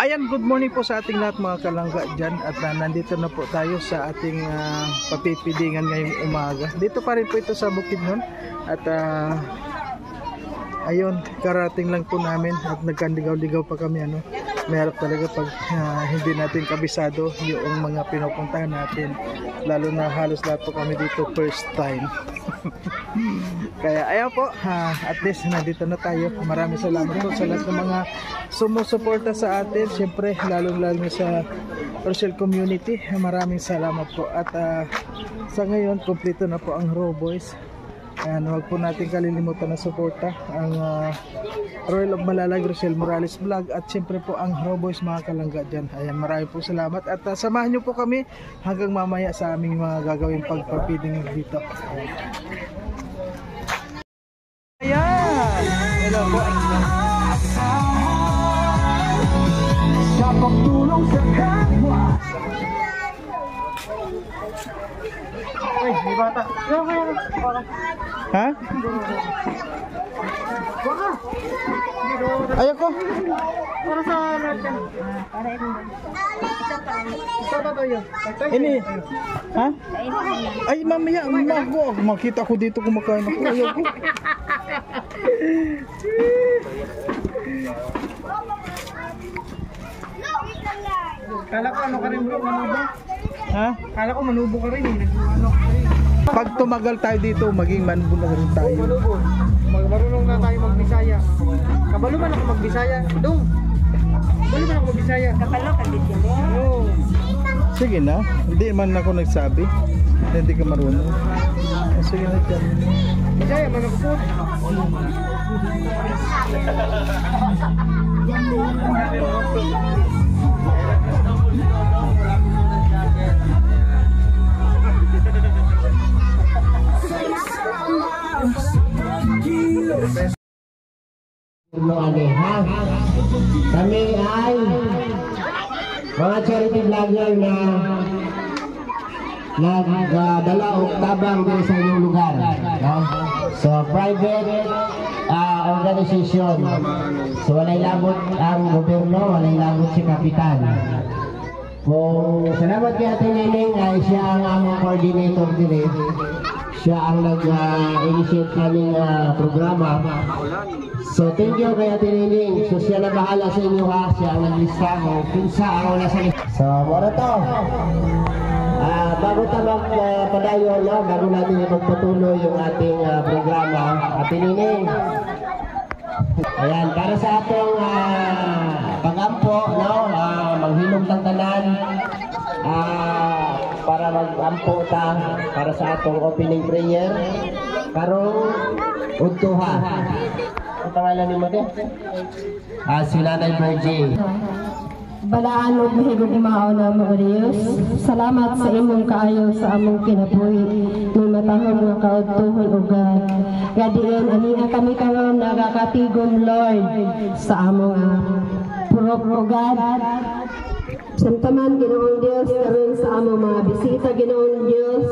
Ayan, good morning po sa ating lahat mga kalangga dyan. At nandito na po tayo sa ating papipidingan ngayong umaga. Dito pa rin po ito sa Bukidnon. At ayun, karating lang po namin at nagkandigaw-ligaw pa kami. Mahirap talaga pag hindi natin kabisado yung mga pinupuntahan natin. Lalo na halos lahat po kami dito first time. Kaya ayan po, at least nandito na tayo. Maraming salamat po sa lahat ng mga sumusuporta sa atin. Siyempre lalong-lalo sa Rochelle community. Maraming salamat po. At sa ngayon, kompleto na po ang Raw Boys. Ayan, huwag po natin kalilimutan na suporta ang Royal of Malalag, Rochelle Morales Vlog, at siyempre po ang Raw Boys mga kalangga dyan. Ayan, maraming po salamat at samahan nyo po kami hanggang mamaya sa aming mga gagawing pagpapiding dito. Ayan! Hello po! Sa pagtulong sa kapwa. Ay, may bata. Ha? Ayaw ko. Para sa natin. Ini. Ha? Ay, mamaya. Makita ko dito kumakain ako. Ayaw ko. Kala ko ano ka rin bro, manubo? Ha? Kala ko manubo ka rin eh. Pag tumagal tayo dito, maging manubo na rin tayo. Manubo. Marunong na tayo magbisaya. Kabalo man ako magbisaya. Dong. Kabalo man ako magbisaya. Kabalo ka dito. Oo. Sige na. Hindi man ako nagsabi. Hindi ka marunong. Sige na dyan. Bisaya man ako po. Kami ay mga charity vlogger na nagdala o tabang din sa inyong lugar, no? So private organization, so walay labot ang gobyerno, walay labot si kapitan. Kung salamat kay Ate Neneng, ay siya ang aming coordinator din. Siya ang nag-initiate kaming programa. So thank you kay Ate Neneng. So siya na bahala sa inyo ha. Siya ang naglista kung pinsa ang wala sa lista. So muna to. Bago tayo magpadayon, no? Bago natin magpatuloy yung ating programa, Ate Neneng. Ayan, para sa atong pag-ampo, no? Manghilom ng tanan, para mag-ampo ta para sa atong opening prayer karong udtuha. Ang pangalan ni mo din? Si Nanay Virgie. Balaan mo mahigog imao na mga Diyos. Salamat sa imong kaayo sa among kinabuhi. May matahong mga kaudtuhon o God. Gadiin, aniya kami karon nagakatigom Lord sa among purok o God. Santaman, Ginoong Diyos, karon sa among mga bisita, Ginoong Diyos.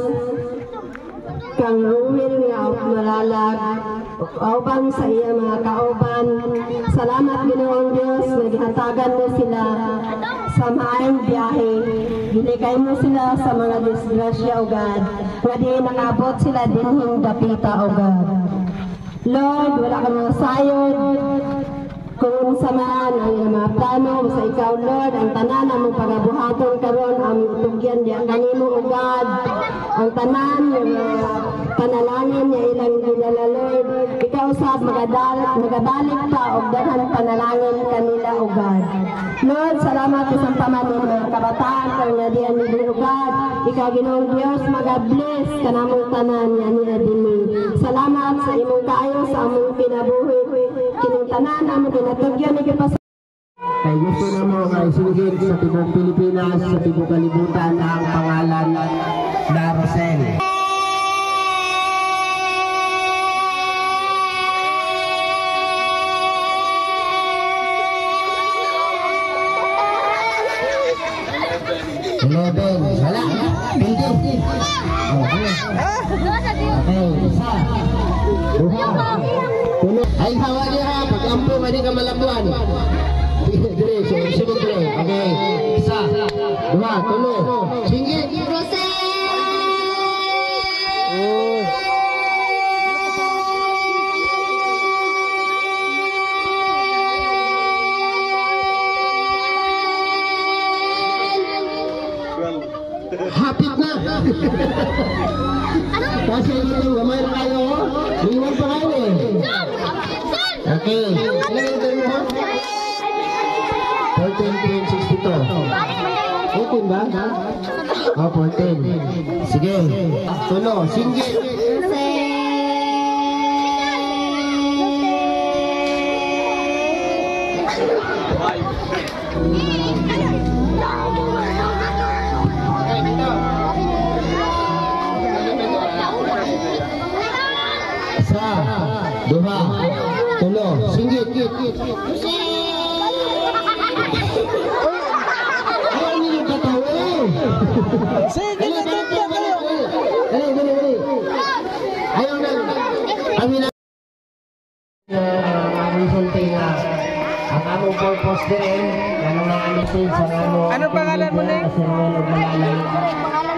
Kang Ruel nga Malalag, kauban sa iya mga kauban. Salamat Ginoong Diyos, naghatagan mo sila sa maayong biyahe. Gilikay mo sila sa mga disgrasya o God. Nga di nakabot sila dinhing dapita o God. Lord, wala ka mga sayod. Kung sa man ang mga plano sa ikaw, Lord, ang tanan among pagabuhaton karon ang utugyan diya kanimo o God. Ang tanan yung panalangin niya ilang dinala, Lord. Ikaw sab magabalik pa og daghan panalangin kanila o God. Lord, salamat sa pamanon ng kabataan kang nadiyan ni o God. Ikaw Ginoong Dios magabless kanamong tanan niya ni dinhi. Salamat sa imong kaayo sa among kinabuhi. Kining tanan among kinatugyan ni kipas. Kay gusto na mo kay sugid sa tibok Pilipinas, sa tibok kalibutan ang pangalan na Rochelle. Hello, Ben. Wala. Pildi. Okay, isa. Duha. Tulo. Ay, hawa niya ha. Pag-ampo, hindi ka malabuan. Dire, sunod dire. tulo. Singgit. Oh. Hapit na. Kasi ito, gamay na kayo. Iwan pa kayo eh. Okay. Ilan yung tayo mo? 14.62. 14 ba? Oh, 14. Sige. Tulo. Singgit. Isa, dua, tulo, singgit. Ayaw niyo katawa eh. Sige, nagtitya kayo. Dali. Ayaw na. Kami na. Ang resulta nga. Ang among purpose din. Ano nga ang message sa among. Ano pangalan mo, Ning?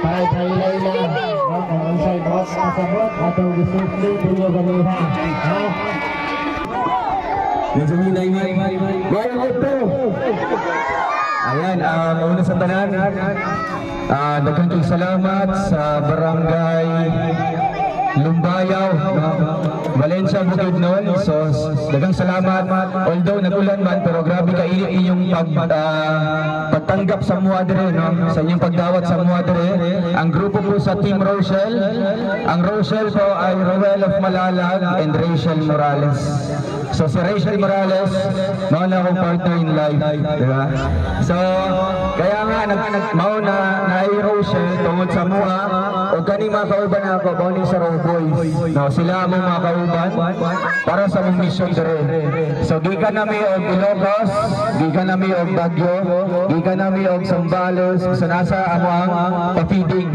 Para ipailay na. Kung ang side box kasabot atong gisupli tunyo ganira. Ha? Benjamin Naimay. Ayan, una sa tanan, daghang kayong salamat sa barangay Lumbayaw, Valencia, Bukidnon. So, daghang salamat. Although nagulan man, pero grabe kainit inyong pagtanggap sa mga dire, no? Sa inyong pagdawat sa mga dire. Ang grupo po sa Team Rochelle, ang Rochelle po ay Roel of Malalag and Rachel Morales. So si Rachel Morales, mauna akong partner in life, diba? So, kaya nga, mauna na ay Rochelle tungod sa mga o kani mga kauban ako, bawning sa Raw Boys. No, sila among mga kauban para sa mong mission dire. So, gikan nami og Ilocos, gikan nami og Baguio, gikan nami og Zambales, so nasa among papiding.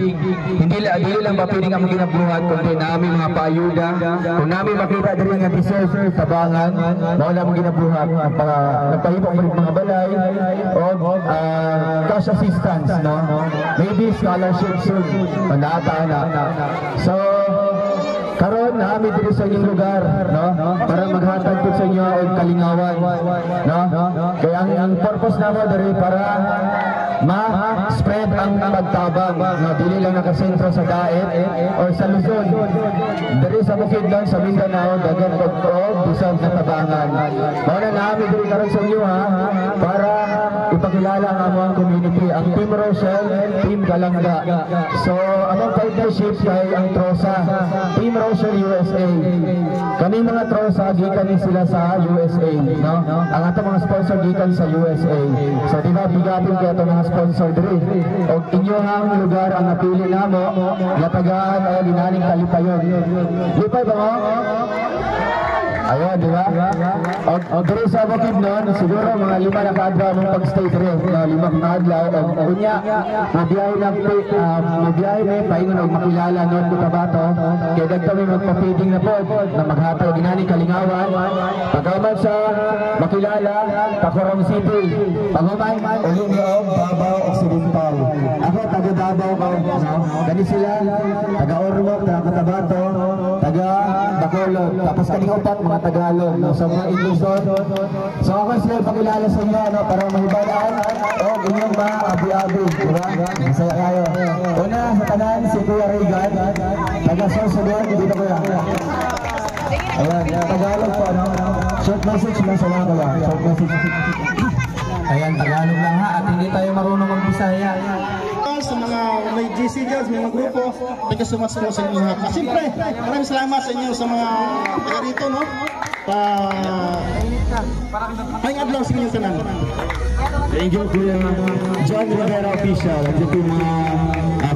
Hindi lang papiding ang ginabuhat, kundi nami mga paayuda. Kung nami makita dire nga deserve tabangan, mao na mong ginabuhat nagpahibok mga balay o cash assistance, no? Maybe scholarship soon so karon naami diri sa inyong lugar, no? Para maghatag pud sa inyo og kalingawan, no? Kaya ang purpose namo diri para ma-spread ang pagtabang, no? Dili lang nakasentro sa Daet or sa Luzon. Diri sa Bukidnon, sa Mindanao, dagan og bisan sa tabangan. Mao na naami diri karon sa inyo, ha? Para ipakilala ang among community, ang Team Rochelle, Team Galanga. So, among partnership kay ang Trosa, Team Rochelle USA. Kani mga Trosa, gikan ni sila sa USA, no? Ang atong mga sponsor gikan sa USA. So, di ba, bigatin kayo itong mga sponsor diri. O inyong lugar ang napili namo, natagaan o linaning Kalipayon. Lipay ba mo? Ayun, di ba? O diri sa Bukidnon, siguro mga 5 na kaadlaw mong pag-stay diri. 5 na adlaw. O unya, mabiyahe na paingon og makilala North Cotabato. Kaya dagta may magpa-feeding na po na maghatag ginani kalingawan. Pagkaman sa makilala, Tacorong City. Pagkaman, uling loob, Davao Occidental. Ako, taga Davao ka. Gani sila, taga Ormoc, taga Cotabato, taga Bacolod. Tapos kalingopat, mga Tagalog, no? Sa mga Ilocos. So ako sila pakilala sa inyo, no? Para mahibalaan o inyong mga abi-abi, diba? Masaya kayo. Una sa tanan, si Kuya Regan, taga-Sorsogon, dito kuya. Ayan, Tagalog po, no? Short message lang sa mga kuya. Short message. Ayan, Tagalog lang ha, at hindi tayo marunong mag-Bisaya. Sa mga may GC Girls, may mga grupo, nagkasumas po sa inyo lahat. Siyempre, maraming salamat sa inyo sa mga taga dito, no? May adlaw sa inyong tanan. Thank you, Kuya John Rivera Official. At ito yung mga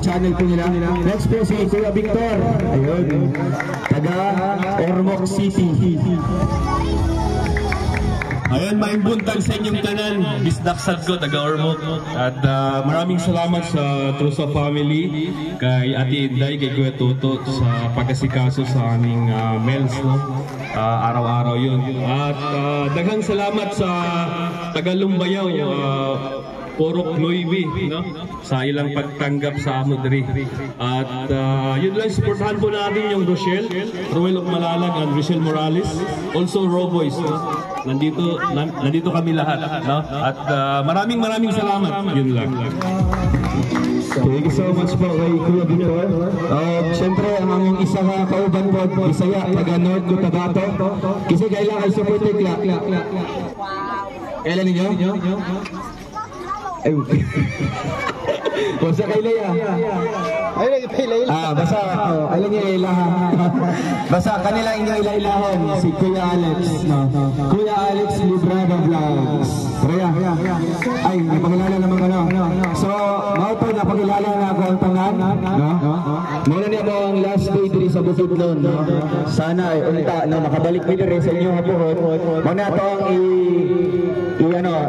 channel po nila. Next po si Kuya Victor. Ayun. Taga Ormoc City. Ayun, maimbuntag sa inyong tanan, bisdaksad ko, taga Ormoc. At maraming salamat sa Trusa family, kay Ate Inday, kay Kuya Toto sa pagkasikaso sa aming mails, no? Araw-araw yun. At daghang salamat sa taga Lumbayaw, Porok Loibi, no? Sa ilang pagtanggap sa Amudri. At yun lang, supportahan po natin yung Rochelle, Roel of Malalag, and Rochelle Morales. Also Roboys, no? Nandito kami lahat, no? At maraming salamat. Yun lang. Thank you so much po kay Kuya Victor. Siyempre, ang aming isa ka kauban po, Bisaya, taga North Cotabato. Kasi kailangan ay support ay klak. Kailan ninyo? Ay, basta kay Leia. Basta, alam niya ilaha. Basta kanila inyong ilailahon, si Kuya Alex, no? Kuya Alex Librado Vlogs. Raya. Ay, napakilala naman ano. So, mauto napakilala na ako ang tangan, no? Muna niya mo ang last day diri sa Bukidnon, no? Sana ay unta na makabalik mi diri sa inyong apuhon. Muna to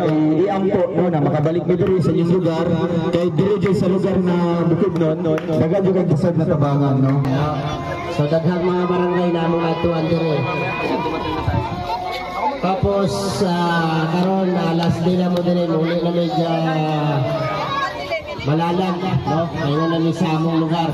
ang iampo no na makabalik mi diri sa inyong lugar kay diri sa lugar na Bukidnon, dagan juga gisad na tabangan, no? So daghang mga barangay namo atuan dire. Tapos karon last day na mo dire muli na medyo malalag, no? Ayun na ni sa among lugar.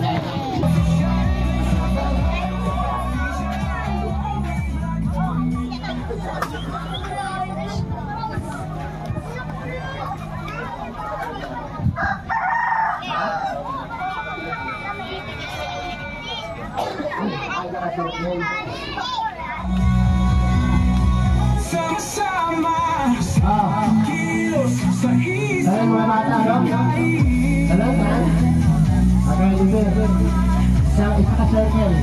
Mga bata, no? Talaga? Okay, dito. Isa ka-circle.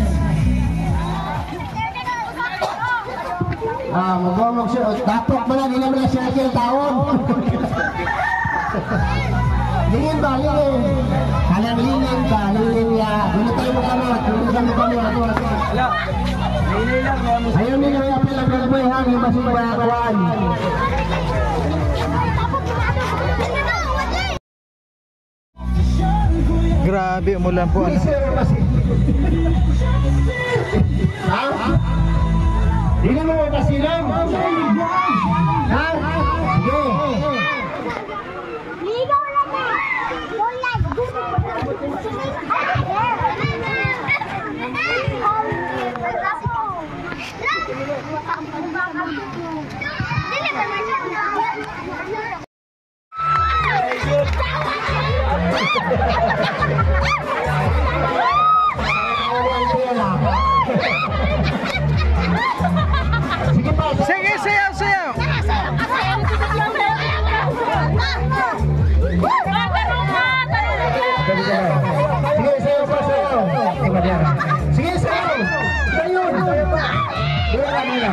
Mag-gomog siya. Dapat mo na, nila mo na circle taon. Lingin ba? Lingin. Kalang lingin ba? Lingin ya. Gunitay mo kami. Gunitay mo kami. Ayaw nila yung apel ang gagawin ha. Yung masing bayakawan. Grabe, umulan po ano. Ha? Hindi mo magpasilang? Ha? Sige. Ligaw lang na! Bulag! Dili ba na siya? Sige, sayaw! Sige, sayo pa, sayo. Sige, sayo. Sayo.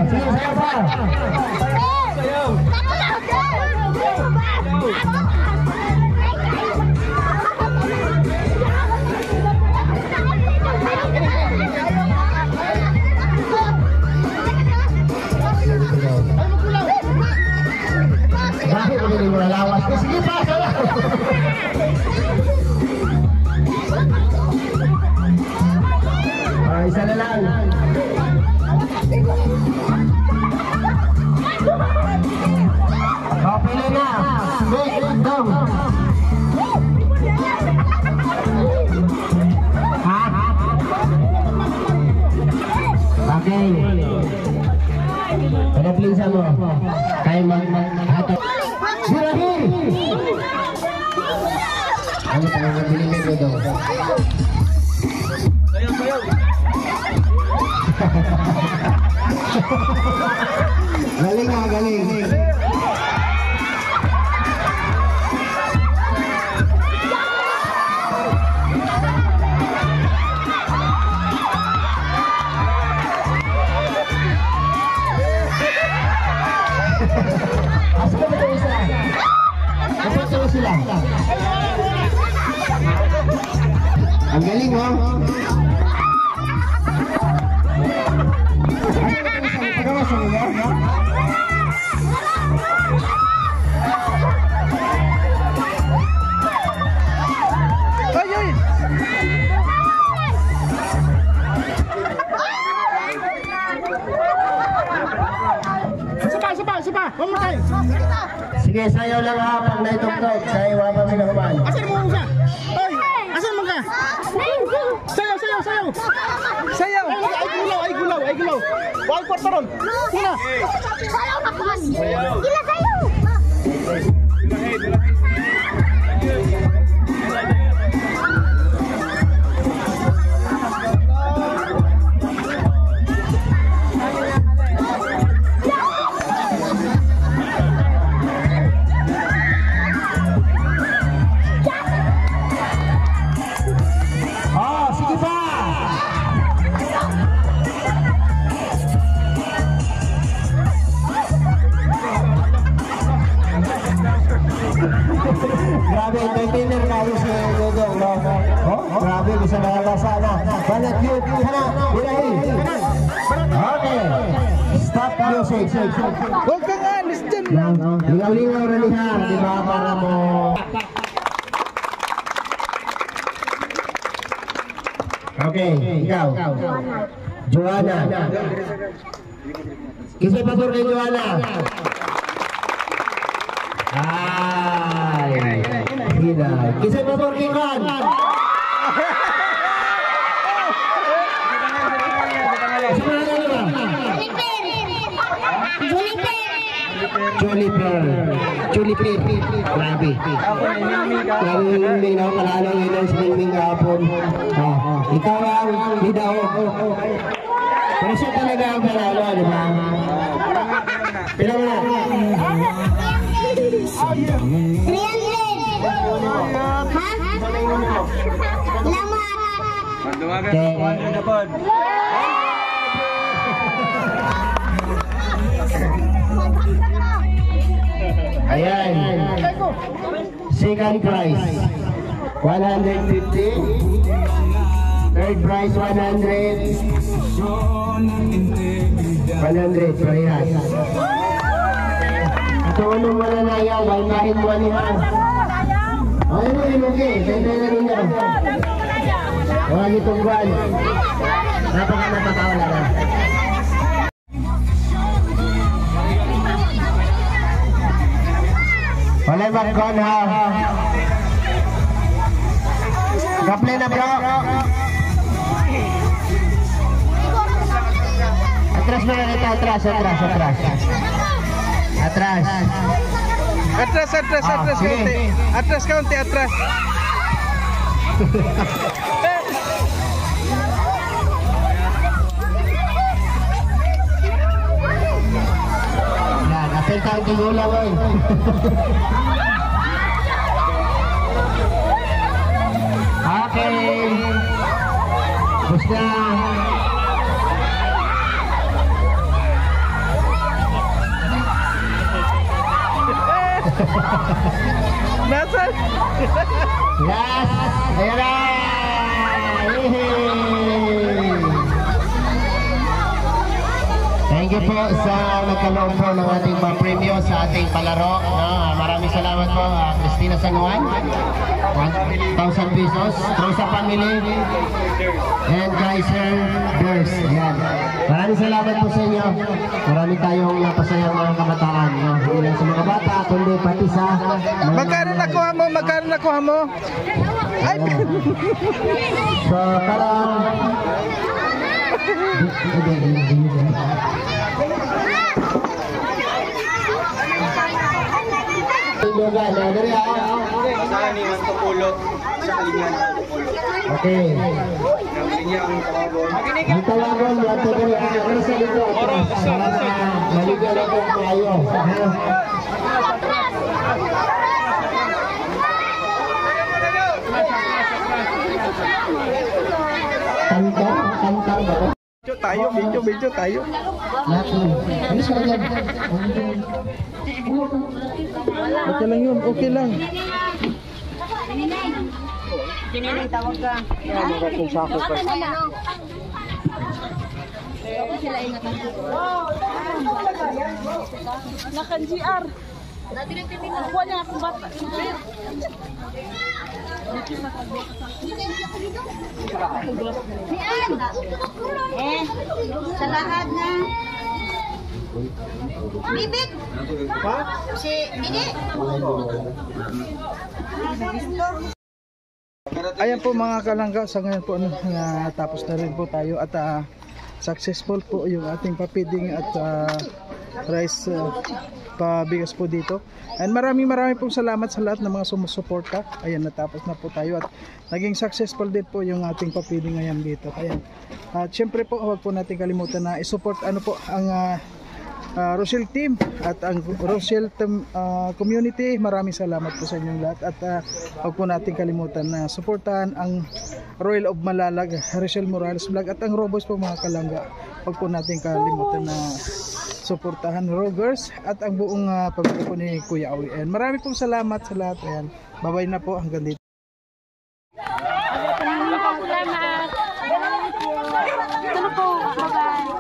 Sige, sayo pa. Bakit mo din mo lawas? Sige pa, sayo. Isa na lang. Pili na. Make it down. Ha? Okay. Kada pinsa mo. Kayo mag-ato. Sirahi! Ano pa nga binigay ko daw? Galing nga, galing. Asa ba ito isa? Asa ito sila? Ang galing, oh. Sige, sayaw lang ha. Pag na itugtog. Kaya wala pa minahuman. Asan mo siya? Oy! Asan mo ka? Sayaw, sayaw, sayaw! Sayaw! Ay gulaw! Wal kwarta ron! Sina! Sayaw na kuhan! Gila sayaw! Sige pa! Grabe, entertainer kami si Dudong, no? Oh, grabe, bisa nakalasa na. Banat yun, kana, birahin. Okay, stop music. Huwag kang alis dyan lang! Lingaw-lingaw na niya, di ba, para mo... Okay, ikaw. Joanna. Kisay pastor kay Joanna. Ay, hinay. Kisay pastor kay Juan. Juliper. Grabe. Grabe na kalala ng swimming hapon. Ikaw ang lidaw. Pero siya talaga ang kalala, di ba? Pilang na. 300! Ha? Ayan. Second prize 150. Third prize 100. 100 parehas. Ito anong mananayaw, walmahin mo niya. Ano yun, okay, sentay na rin niya. Wala nitong buwan. Napakawala na. Wala mag-con ha. Kaplay na bro. Atras mo na ito, atras. Atras kaunti. Yan, apel tayo tigula mo. Okay. Basta. Nasaan? Yes! Ayan na! Thank you po sa nagkaloob po ng ating pa-premyo sa ating palaro. Maraming salamat po, Cristina San Juan. 1,000 pesos. Rosa Family. And Kaiser Girls. Ayan. Maraming salamat po sa inyo. Marami tayong napasayang mga kabataan. Hindi lang sa mga bata, kundi pati sa... Magkano nakuha mo? Ay! So, parang... Okay. Ang tawagon, wato ko rin. Ano sa dito? Maligyan ako kayo. Kanta ba? Video tayo. Natin. Ano sa kanya? Okay lang yun, okay lang. Kiniling tawag ka. Naka-GR. Nakuha niya akong bata. Sa lahat na. Bibig! Ha? Si Bini! Ayan po mga kalangga, sa ngayon po natapos na rin po tayo at successful po yung ating papiding at rice pabigas po dito. And maraming pong salamat sa lahat ng mga sumusuporta. Ayan, natapos na po tayo at naging successful din po yung ating papiding ngayon dito. Ayan. At syempre po, huwag po natin kalimutan na i-support po ang Rochelle team at ang Rochelle team, community. Maraming salamat po sa inyong lahat at huwag po natin kalimutan na suportahan ang Royal of Malalag, Rochelle Morales Vlog at ang Robos po mga kalangga. Huwag po natin kalimutan na suportahan Rogers at ang buong pamilya po ni Kuya Awi. And maraming pong salamat sa lahat. Ayan. Bye-bye na po hanggang dito. Salamat. Ito po. Bye-bye.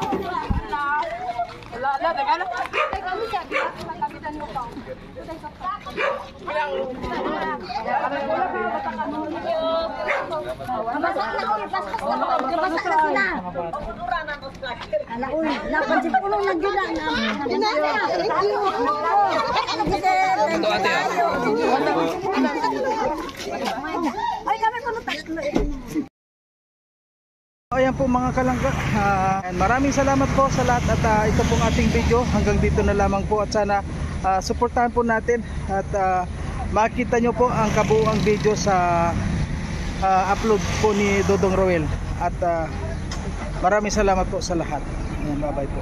Ayan po mga kalangga, maraming salamat po sa lahat at ito pong ating video hanggang dito na lamang po at sana suportahan po natin at makita nyo po ang kabuuang video sa upload po ni Dodong Roel at maraming salamat po sa lahat. Ayan, bye bye po.